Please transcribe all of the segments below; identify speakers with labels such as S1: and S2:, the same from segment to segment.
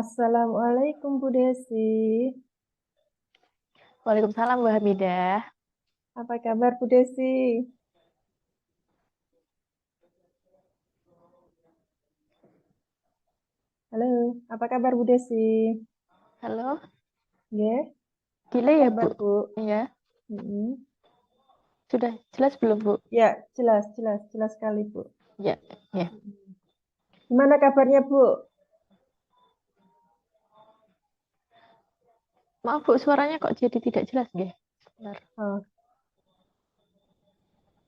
S1: Assalamualaikum Bu Desi.
S2: Waalaikumsalam Bu Hamidah.
S1: Apa kabar Bu Desi? Halo, apa kabar Bu Desi?
S2: Halo,
S1: Ya, apa
S2: delay ya
S1: kabar
S2: Bu?
S1: Bu?
S2: Iya,
S1: Mm-mm.
S2: sudah jelas belum Bu?
S1: Ya, jelas, jelas, jelas sekali Bu.
S2: Ya, ya.
S1: Mm-mm. Gimana kabarnya Bu?
S2: Maaf Bu, suaranya kok jadi tidak jelas nggih? Sebentar.
S1: Oh,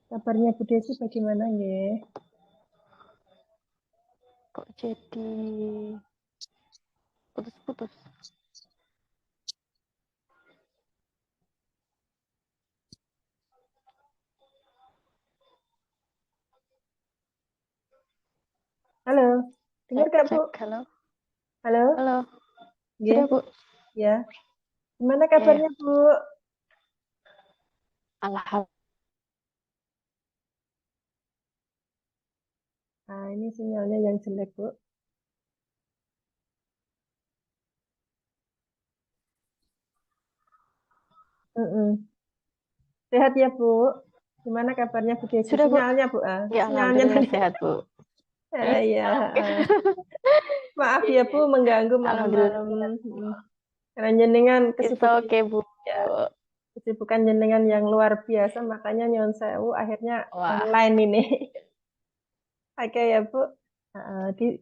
S1: kabarnya Bu Desi bagaimana ya?
S2: Kok jadi putus-putus?
S1: Halo, dengar
S2: Cek,
S1: gak Bu?
S2: cek. Halo,
S1: Halo,
S2: halo. Sudah
S1: ya,
S2: Bu?
S1: ya. Gimana
S2: Ya,
S1: kabarnya Bu?
S2: alhamdulillah.
S1: Nah, ini sinyalnya yang jelek Bu. Mm-mm. Sehat ya Bu? Gimana kabarnya Bu Desi?
S2: Sudah Bu?
S1: Sinyalnya Bu?
S2: Ya,
S1: Sinyalnya
S2: alhamdulillah
S1: tadi.
S2: sehat Bu. Iya,
S1: Ya.
S2: alhamdulillah.
S1: Maaf
S2: Iya,
S1: ya
S2: iya.
S1: Bu, mengganggu
S2: Alhamdulillah
S1: malam-malam.
S2: sehat.
S1: Karena jenengan
S2: It's
S1: kesibukan,
S2: okay Bu.
S1: ya, kesibukan jenengan yang luar biasa, makanya nyon sewu akhirnya
S2: Wah,
S1: online ini. Oke ya Bu. Di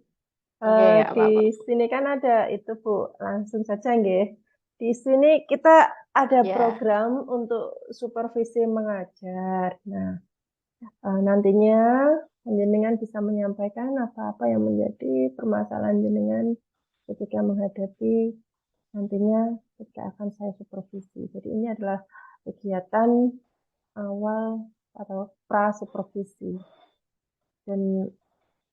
S2: enggak ya
S1: di
S2: apa-apa.
S1: sini kan ada itu Bu, langsung saja nggih. Di sini kita ada
S2: Ya.
S1: program untuk supervisi mengajar. Nah, nantinya jenengan bisa menyampaikan apa-apa yang menjadi permasalahan jenengan ketika menghadapi nantinya ketika akan saya supervisi. Jadi ini adalah kegiatan awal atau pra supervisi. Dan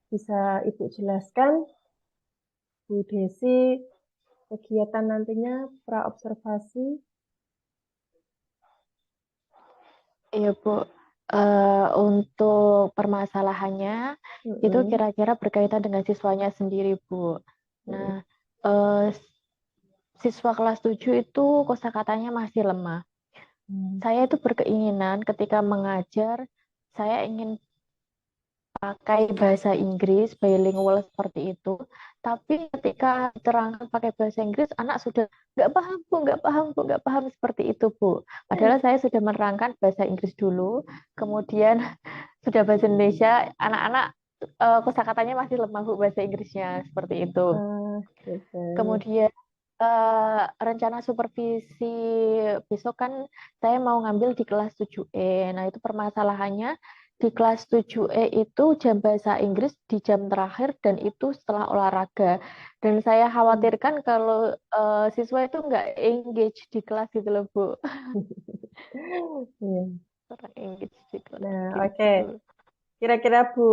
S1: bisa Ibu jelaskan, Bu Desi, kegiatan nantinya pra observasi.
S2: Iya, Bu. Untuk permasalahannya itu
S1: Mm-mm,
S2: kira-kira berkaitan dengan siswanya sendiri, Bu. Nah,
S1: mm-mm,
S2: eh, siswa kelas 7 itu kosakatanya masih lemah.
S1: mm.
S2: Saya itu berkeinginan ketika mengajar, saya ingin pakai bahasa Inggris, bilingual seperti itu. Tapi ketika diterangkan pakai bahasa Inggris, anak sudah nggak paham, Bu, nggak paham, Bu, nggak paham seperti itu, Bu. Padahal saya sudah menerangkan bahasa Inggris dulu, kemudian sudah bahasa Indonesia, anak-anak kosakatanya masih lemah Bu bahasa Inggrisnya seperti itu.
S1: Gitu.
S2: Kemudian rencana supervisi besok kan saya mau ngambil di kelas 7E. Nah, itu permasalahannya di kelas 7E itu jam bahasa Inggris di jam terakhir dan itu setelah olahraga. Dan saya
S1: Hmm.
S2: khawatirkan kalau siswa itu nggak engage di kelas gitu loh, Bu.
S1: Iya.
S2: Kurang engage di kelas
S1: Nah, oke.
S2: gitu.
S1: Kira-kira Bu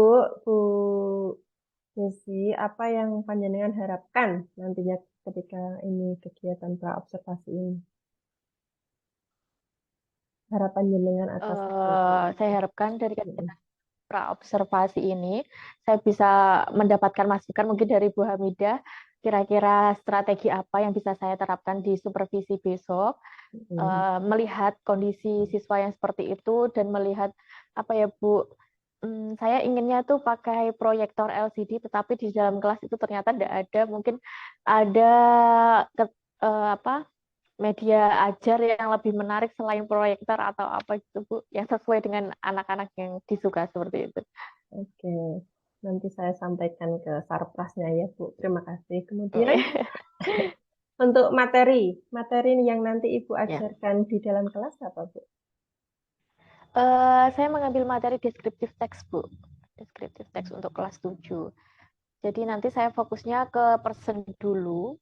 S1: Desi, apa yang panjenengan harapkan nantinya ketika ini kegiatan pra observasi ini? Harapan jenengan atas kegiatan ini.
S2: Saya harapkan dari
S1: Mm-mm.
S2: kegiatan praobservasi ini saya bisa mendapatkan masukan mungkin dari Bu Hamidah kira-kira strategi apa yang bisa saya terapkan di supervisi besok
S1: Mm-mm.
S2: melihat kondisi siswa yang seperti itu dan melihat apa ya Bu, saya inginnya tuh pakai proyektor LCD tetapi di dalam kelas itu ternyata tidak ada, mungkin ada apa media ajar yang lebih menarik selain proyektor atau apa gitu Bu, yang sesuai dengan anak-anak yang disuka seperti itu.
S1: Oke, nanti saya sampaikan ke Sarprasnya ya, Bu. Terima kasih. Kemudian
S2: Oke.
S1: untuk materi yang nanti Ibu
S2: Ya.
S1: ajarkan di dalam kelas apa, Bu?
S2: Saya mengambil materi deskriptif teks, Bu. Deskriptif teks untuk kelas 7. Jadi nanti saya fokusnya ke person dulu,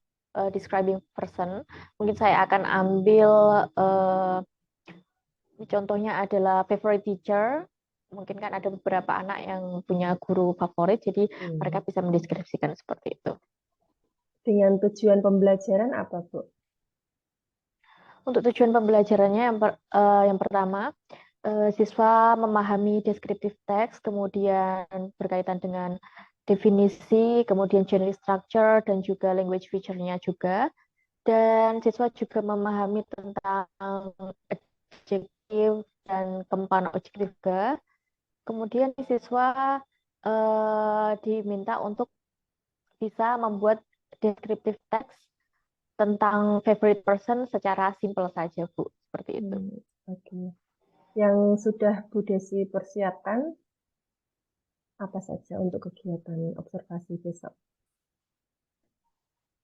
S2: describing person. Mungkin saya akan ambil contohnya adalah favorite teacher. Mungkin kan ada beberapa anak yang punya guru favorit, jadi mereka
S1: Hmm.
S2: bisa mendeskripsikan seperti itu.
S1: Dengan tujuan pembelajaran apa, Bu?
S2: Untuk tujuan pembelajarannya yang pertama, siswa memahami deskriptif teks, kemudian berkaitan dengan definisi, kemudian generic structure, dan juga language feature-nya juga. Dan siswa juga memahami tentang adjektif dan compound objektif juga. Kemudian siswa diminta untuk bisa membuat descriptive text tentang favorite person secara simple saja, Bu. Seperti itu.
S1: Oke. Yang sudah Bu Desi persiapkan apa saja untuk kegiatan observasi besok?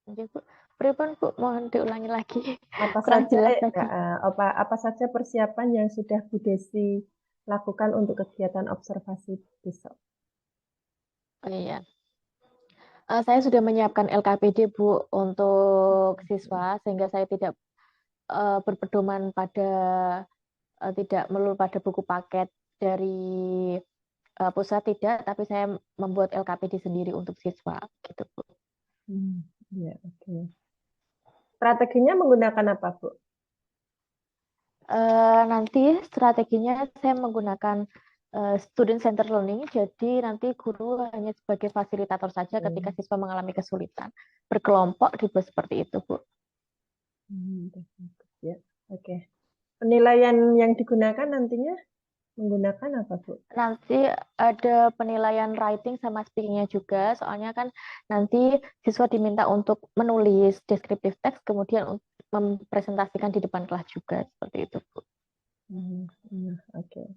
S2: Oke, Bu. Pripun, Bu? Mohon diulangi lagi.
S1: Apa
S2: Kurang
S1: saja
S2: jelas tadi.
S1: apa saja persiapan yang sudah Bu Desi lakukan untuk kegiatan observasi besok?
S2: Oh iya. Saya sudah menyiapkan LKPD, Bu, untuk siswa, sehingga saya tidak berpedoman pada tidak melulu pada buku paket dari pusat, tidak, tapi saya membuat LKPD sendiri untuk siswa, gitu, Bu.
S1: Ya, oke. Strateginya menggunakan apa, Bu?
S2: Nanti strateginya saya menggunakan student center learning, jadi nanti guru hanya sebagai fasilitator saja ketika siswa mengalami kesulitan. Berkelompok dibuat seperti itu, Bu.
S1: Ya, oke. Penilaian yang digunakan nantinya menggunakan apa, Bu?
S2: Nanti ada penilaian writing sama speakingnya juga, soalnya kan nanti siswa diminta untuk menulis descriptive text, kemudian mempresentasikan di depan kelas juga, seperti itu, Bu.
S1: Oke.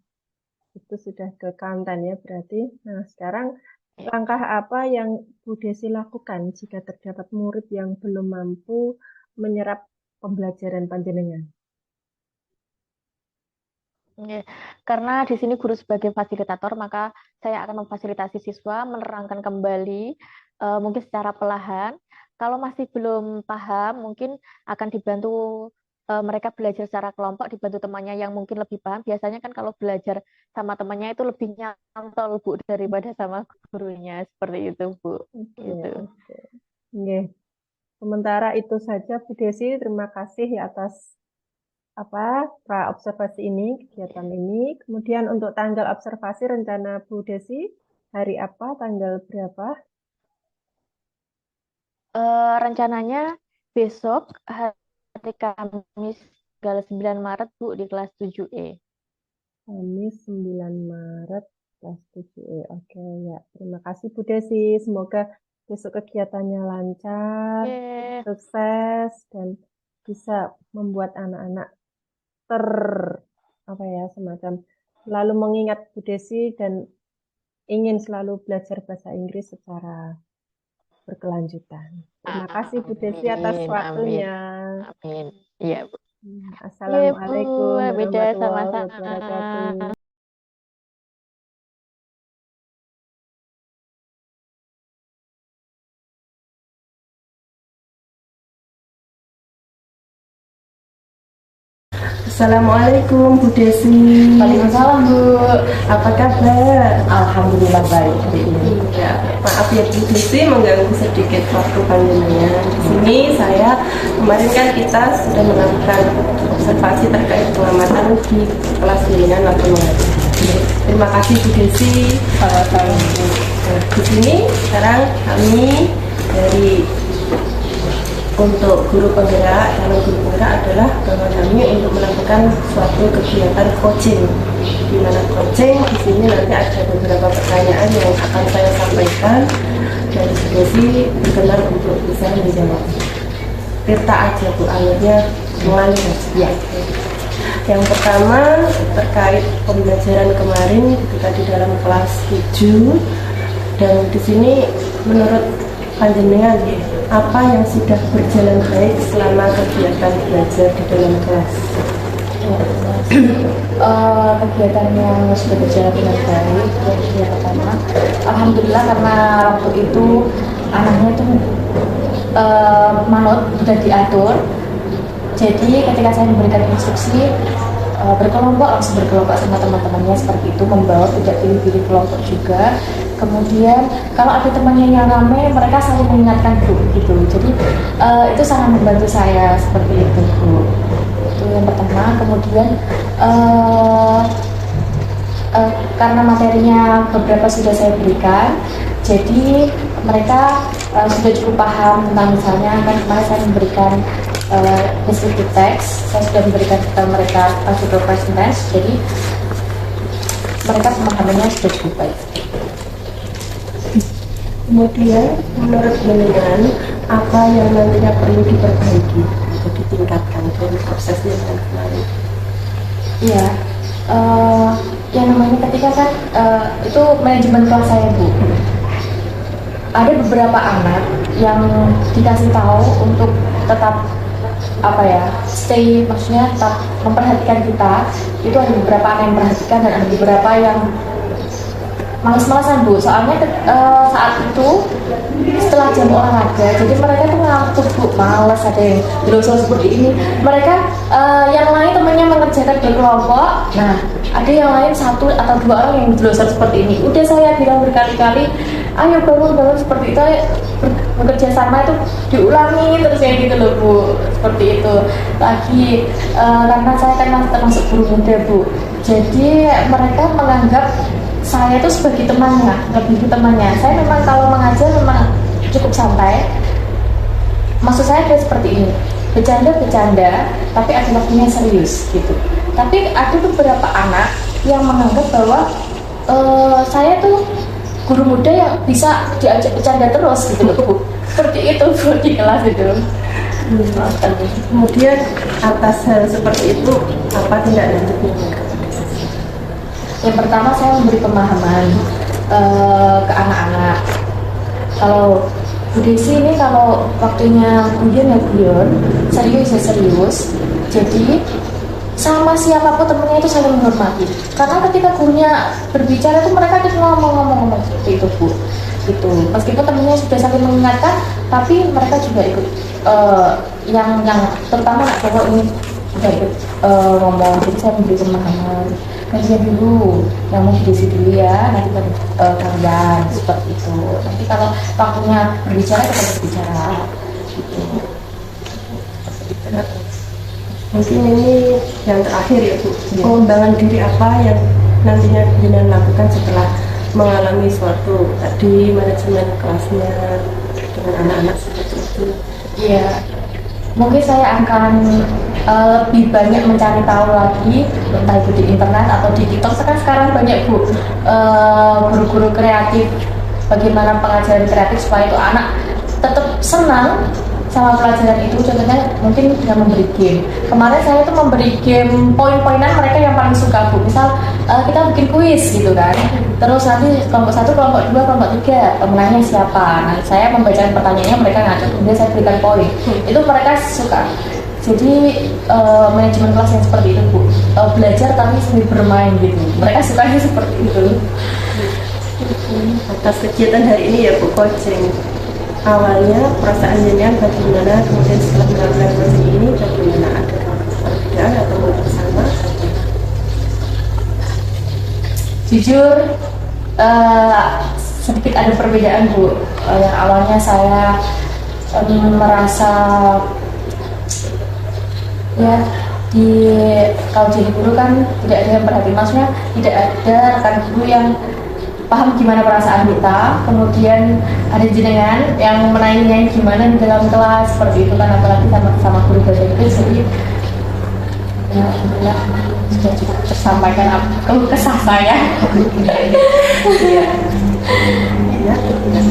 S1: Itu sudah ke konten ya berarti. Nah, sekarang langkah apa yang Bu Desi lakukan jika terdapat murid yang belum mampu menyerap pembelajaran panjenengan?
S2: Karena di sini guru sebagai fasilitator, maka saya akan memfasilitasi siswa menerangkan kembali, mungkin secara perlahan. Kalau masih belum paham, mungkin akan dibantu mereka belajar secara kelompok, dibantu temannya yang mungkin lebih paham. Biasanya kan kalau belajar sama temannya itu lebih nyantol, Bu, daripada sama gurunya. Seperti itu, Bu. Gitu.
S1: Oke. Sementara itu saja, Bu Desi. Terima kasih atas pra observasi ini, kegiatan ini. Kemudian untuk tanggal observasi rencana Bu Desi hari apa, tanggal berapa?
S2: Rencananya besok hari Kamis tanggal 9 Maret, Bu, di kelas 7E.
S1: Kamis 9 Maret kelas 7E. Oke, ya. Terima kasih Bu Desi. Semoga besok kegiatannya lancar, sukses, dan bisa membuat anak-anak semacam selalu mengingat Bu Desi dan ingin selalu belajar bahasa Inggris secara berkelanjutan. Terima kasih Bu Desi atas waktunya.
S2: Amin. Iya, Bu.
S1: Assalamualaikum warahmatullahi
S2: sama-sama.
S1: wabarakatuh. Assalamualaikum Bu Desi.
S3: Waalaikumsalam, Bu.
S1: Apa kabar?
S3: Alhamdulillah baik hari ini.
S1: Ya, maaf ya Bu Desi mengganggu sedikit waktu panjenengan. Di sini saya kemarin kan kita sudah melakukan observasi terkait pengamatan di kelas bimbingan waktu mengajar. Terima kasih Bu Desi.
S3: Sama-sama.
S1: Nah, di sini sekarang kami dari untuk guru penggerak, calon guru penggerak adalah bahwa kami untuk melakukan suatu kegiatan coaching. Di mana coaching di sini nanti ada beberapa pertanyaan yang akan saya sampaikan dan Bu Desi berkenan untuk bisa menjawab. Tirta aja Bu, alurnya mengalir ya. Yang pertama terkait pembelajaran kemarin ketika di dalam kelas 7 dan di sini menurut panjenengan apa yang sudah berjalan baik selama kegiatan belajar di dalam kelas?
S3: Kegiatan yang sudah berjalan dengan baik. Yang pertama, alhamdulillah karena waktu itu anaknya itu manut sudah diatur. Jadi ketika saya memberikan instruksi berkelompok, langsung berkelompok sama teman-temannya seperti itu, membawa tidak pilih-pilih kelompok juga. Kemudian kalau ada temannya yang ramai, mereka saling mengingatkan Bu gitu. Jadi itu sangat membantu saya seperti itu Bu. Itu yang pertama. Kemudian karena materinya beberapa sudah saya berikan, Jadi mereka sudah cukup paham tentang, misalnya kan kemarin saya memberikan descriptive text, saya sudah memberikan kepada mereka artikel present tense, jadi mereka pemahamannya sudah cukup baik.
S1: Kemudian menurut jenengan apa yang nantinya perlu diperbaiki atau ditingkatkan dari prosesnya yang kemarin?
S3: Iya, yang namanya ketika kan itu manajemen kelas saya, Bu. Ada beberapa anak yang dikasih tahu untuk tetap stay, maksudnya tetap memperhatikan kita. Itu ada beberapa anak yang memperhatikan dan ada beberapa yang males-malesan, Bu. Soalnya saat itu setelah jam olahraga, jadi mereka tuh ngantuk, Bu, males, ada yang jelosor seperti ini. Mereka yang lain temannya mengerjakan berkelompok, nah ada yang lain 1 atau 2 orang yang jelosor seperti ini. Udah saya bilang berkali-kali, ayo bangun seperti itu, bekerja sama itu diulangi terus kayak gitu loh, Bu. Seperti itu lagi, karena saya kan termasuk guru muda, Bu. Jadi mereka menganggap saya itu sebagai temannya, lebih ke temannya. Saya memang kalau mengajar memang cukup santai. Maksud saya adalah seperti ini, bercanda-bercanda, tapi ada waktunya serius gitu. Tapi ada beberapa anak yang menganggap bahwa saya tuh guru muda yang bisa diajak bercanda terus gitu loh, Bu. Seperti itu, Bu, di kelas itu.
S1: Kemudian atas hal seperti itu apa tindak lanjutnya?
S3: Yang pertama saya memberi pemahaman ke anak-anak. Kalau Bu Desi ini kalau waktunya guyon ya guyon, serius ya serius. Jadi sama siapapun temennya itu saling menghormati. Karena ketika gurunya berbicara itu mereka tuh ngomong seperti itu, Bu. Gitu. Meskipun temennya sudah saling mengingatkan, tapi mereka juga ikut yang terutama anak cowok ini juga ikut ngomong. Jadi saya memberi pemahaman. Kajian dulu, yang mau diisi dulu ya, nanti kalian seperti itu. Nanti kalau waktunya berbicara kita berbicara gitu.
S1: Mungkin ini yang terakhir ya, Bu. Pengembangan diri apa yang nantinya jenengan lakukan setelah mengalami suatu tadi manajemen kelasnya dengan anak-anak seperti itu?
S3: Iya, mungkin saya akan lebih banyak mencari tahu lagi, entah itu di internet atau di TikTok. Sekarang banyak, Bu, guru-guru kreatif, bagaimana pengajaran kreatif supaya itu anak tetap senang sama pelajaran itu. Contohnya mungkin dengan memberi game. Kemarin saya tuh memberi game poin-poinan mereka yang paling suka, Bu. Misal kita bikin kuis gitu kan, terus nanti kelompok 1, kelompok 2, kelompok 3 pemenangnya siapa. Nah, saya membacakan pertanyaannya, mereka ngaco, kemudian saya berikan poin. Itu mereka suka. Jadi manajemen kelas yang seperti itu, Bu, belajar tapi sambil bermain gitu. Mereka sukanya seperti itu.
S1: Atas kegiatan hari ini ya, Bu, coaching. Awalnya perasaan jenengan bagaimana, kemudian setelah melakukan coaching ini bagaimana, ada perbedaan atau bersama?
S3: Jujur sedikit ada perbedaan, Bu. Yang awalnya saya merasa ya kalau jadi guru kan tidak ada yang perhatian, maksudnya tidak ada rekan guru yang paham gimana perasaan kita. Kemudian ada jenengan yang menanya gimana di dalam kelas seperti itu kan, apalagi sama guru bahasa Inggris. Jadi ya alhamdulillah sudah cukup tersampaikan keluh kesah saya.
S1: Ya,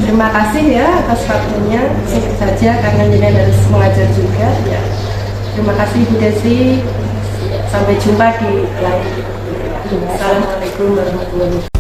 S1: terima kasih ya atas waktunya. Singkat saja karena jenengan harus mengajar juga ya. Terima kasih, Bu Desi. Sampai jumpa di lain. Assalamualaikum warahmatullahi wabarakatuh.